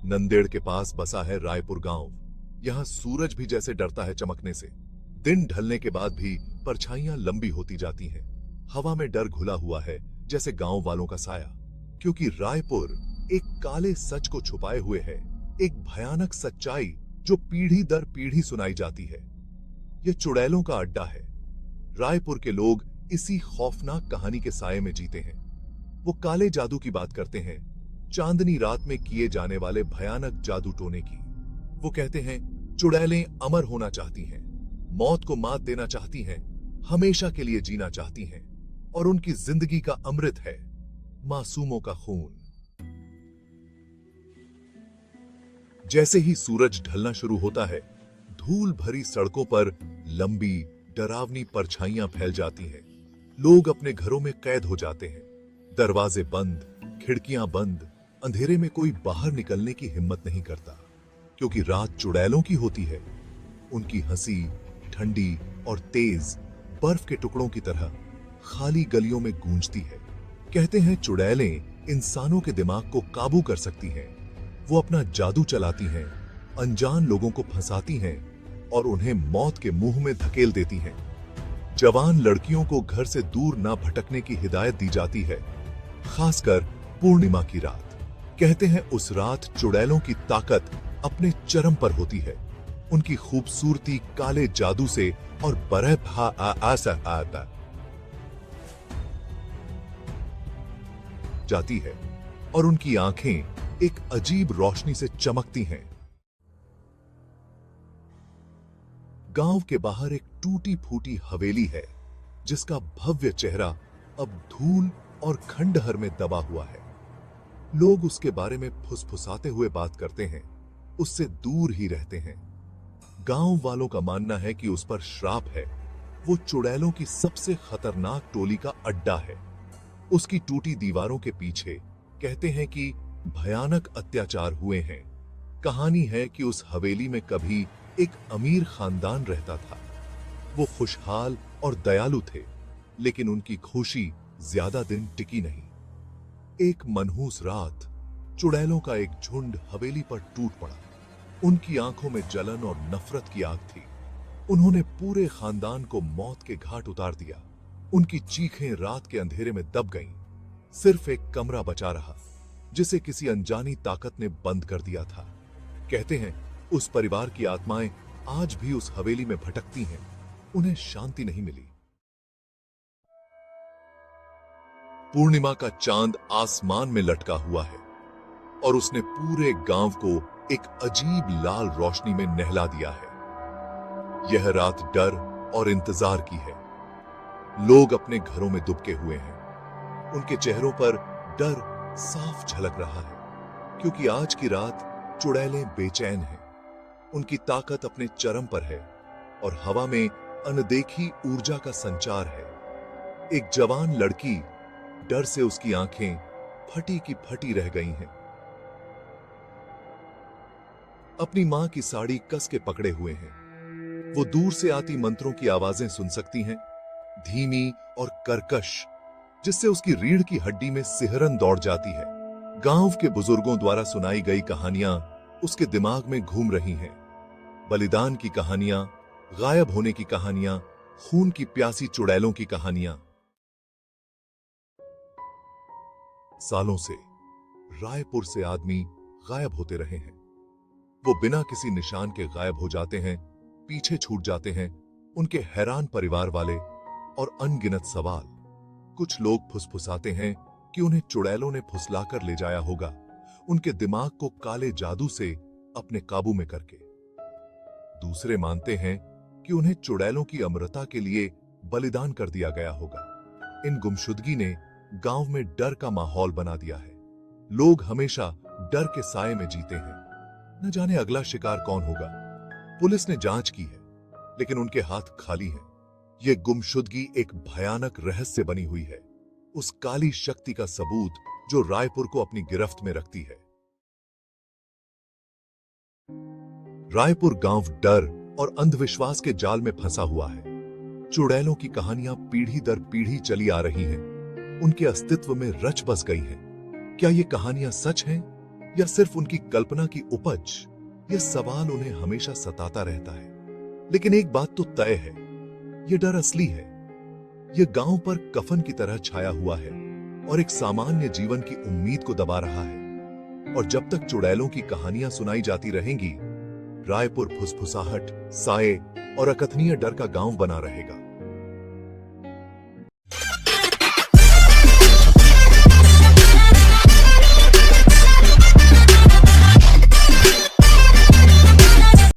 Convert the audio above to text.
नंदेड़ के पास बसा है रायपुर गांव। यहाँ सूरज भी जैसे डरता है चमकने से। दिन ढलने के बाद भी परछाइयां लंबी होती जाती हैं। हवा में डर घुला हुआ है, जैसे गांव वालों का साया। क्योंकि रायपुर एक काले सच को छुपाए हुए है, एक भयानक सच्चाई जो पीढ़ी दर पीढ़ी सुनाई जाती है। यह चुड़ैलों का अड्डा है। रायपुर के लोग इसी खौफनाक कहानी के साये में जीते हैं। वो काले जादू की बात करते हैं, चांदनी रात में किए जाने वाले भयानक जादू टोने की। वो कहते हैं चुड़ैलें अमर होना चाहती हैं, मौत को मात देना चाहती हैं, हमेशा के लिए जीना चाहती हैं, और उनकी जिंदगी का अमृत है मासूमों का खून। जैसे ही सूरज ढलना शुरू होता है, धूल भरी सड़कों पर लंबी डरावनी परछाइयां फैल जाती हैं। लोग अपने घरों में कैद हो जाते हैं। दरवाजे बंद, खिड़कियां बंद, अंधेरे में कोई बाहर निकलने की हिम्मत नहीं करता, क्योंकि रात चुड़ैलों की होती है। उनकी हंसी ठंडी और तेज बर्फ के टुकड़ों की तरह खाली गलियों में गूंजती है। कहते हैं चुड़ैलें इंसानों के दिमाग को काबू कर सकती हैं। वो अपना जादू चलाती हैं, अनजान लोगों को फंसाती हैं और उन्हें मौत के मुंह में धकेल देती हैं। जवान लड़कियों को घर से दूर ना भटकने की हिदायत दी जाती है, खासकर पूर्णिमा की रात। कहते हैं उस रात चुड़ैलों की ताकत अपने चरम पर होती है। उनकी खूबसूरती काले जादू से और जाती है और उनकी आंखें एक अजीब रोशनी से चमकती हैं। गांव के बाहर एक टूटी फूटी हवेली है, जिसका भव्य चेहरा अब धूल और खंडहर में दबा हुआ है। लोग उसके बारे में फुसफुसाते हुए बात करते हैं, उससे दूर ही रहते हैं। गांव वालों का मानना है कि उस पर श्राप है। वो चुड़ैलों की सबसे खतरनाक टोली का अड्डा है। उसकी टूटी दीवारों के पीछे कहते हैं कि भयानक अत्याचार हुए हैं। कहानी है कि उस हवेली में कभी एक अमीर खानदान रहता था। वो खुशहाल और दयालु थे, लेकिन उनकी खुशी ज्यादा दिन टिकी नहीं। एक मनहूस रात चुड़ैलों का एक झुंड हवेली पर टूट पड़ा। उनकी आंखों में जलन और नफरत की आग थी। उन्होंने पूरे खानदान को मौत के घाट उतार दिया। उनकी चीखें रात के अंधेरे में दब गईं। सिर्फ एक कमरा बचा रहा, जिसे किसी अनजानी ताकत ने बंद कर दिया था। कहते हैं उस परिवार की आत्माएं आज भी उस हवेली में भटकती हैं। उन्हें शांति नहीं मिली। पूर्णिमा का चांद आसमान में लटका हुआ है और उसने पूरे गांव को एक अजीब लाल रोशनी में नहला दिया है। यह रात डर और इंतजार की है। लोग अपने घरों में दुबके हुए हैं। उनके चेहरों पर डर साफ झलक रहा है, क्योंकि आज की रात चुड़ैलें बेचैन हैं। उनकी ताकत अपने चरम पर है और हवा में अनदेखी ऊर्जा का संचार है। एक जवान लड़की डर से उसकी आंखें फटी की फटी रह गई हैं। अपनी मां की साड़ी कस के पकड़े हुए हैं। वो दूर से आती मंत्रों की आवाजें सुन सकती हैं, धीमी और कर्कश, जिससे उसकी रीढ़ की हड्डी में सिहरन दौड़ जाती है। गांव के बुजुर्गों द्वारा सुनाई गई कहानियां उसके दिमाग में घूम रही हैं। बलिदान की कहानियां, गायब होने की कहानियां, खून की प्यासी चुड़ैलों की कहानियां। सालों से रायपुर से आदमी गायब होते रहे हैं। वो बिना किसी निशान के गायब हो जाते हैं, पीछे छूट जाते हैं। उनके हैरान परिवार वाले और अनगिनत सवाल। कुछ लोग फुसफुसाते हैं कि उन्हें चुड़ैलों ने फुसलाकर ले जाया होगा, उनके दिमाग को काले जादू से अपने काबू में करके। दूसरे मानते हैं कि उन्हें चुड़ैलों की अमरता के लिए बलिदान कर दिया गया होगा। इन गुमशुदगी ने गांव में डर का माहौल बना दिया है। लोग हमेशा डर के साए में जीते हैं। न जाने अगला शिकार कौन होगा। पुलिस ने जांच की है, लेकिन उनके हाथ खाली हैं। यह गुमशुदगी एक भयानक रहस्य बनी हुई है, उस काली शक्ति का सबूत जो रायपुर को अपनी गिरफ्त में रखती है। रायपुर गांव डर और अंधविश्वास के जाल में फंसा हुआ है। चुड़ैलों की कहानियां पीढ़ी दर पीढ़ी चली आ रही हैं, उनके अस्तित्व में रच बस गई हैं। क्या ये कहानियां सच हैं या सिर्फ उनकी कल्पना की उपज, यह सवाल उन्हें हमेशा सताता रहता है। लेकिन एक बात तो तय है, यह डर असली है। यह गांव पर कफन की तरह छाया हुआ है और एक सामान्य जीवन की उम्मीद को दबा रहा है। और जब तक चुड़ैलों की कहानियां सुनाई जाती रहेंगी, रायपुर फुसफुसाहट, साए और अकथनीय डर का गांव बना रहेगा।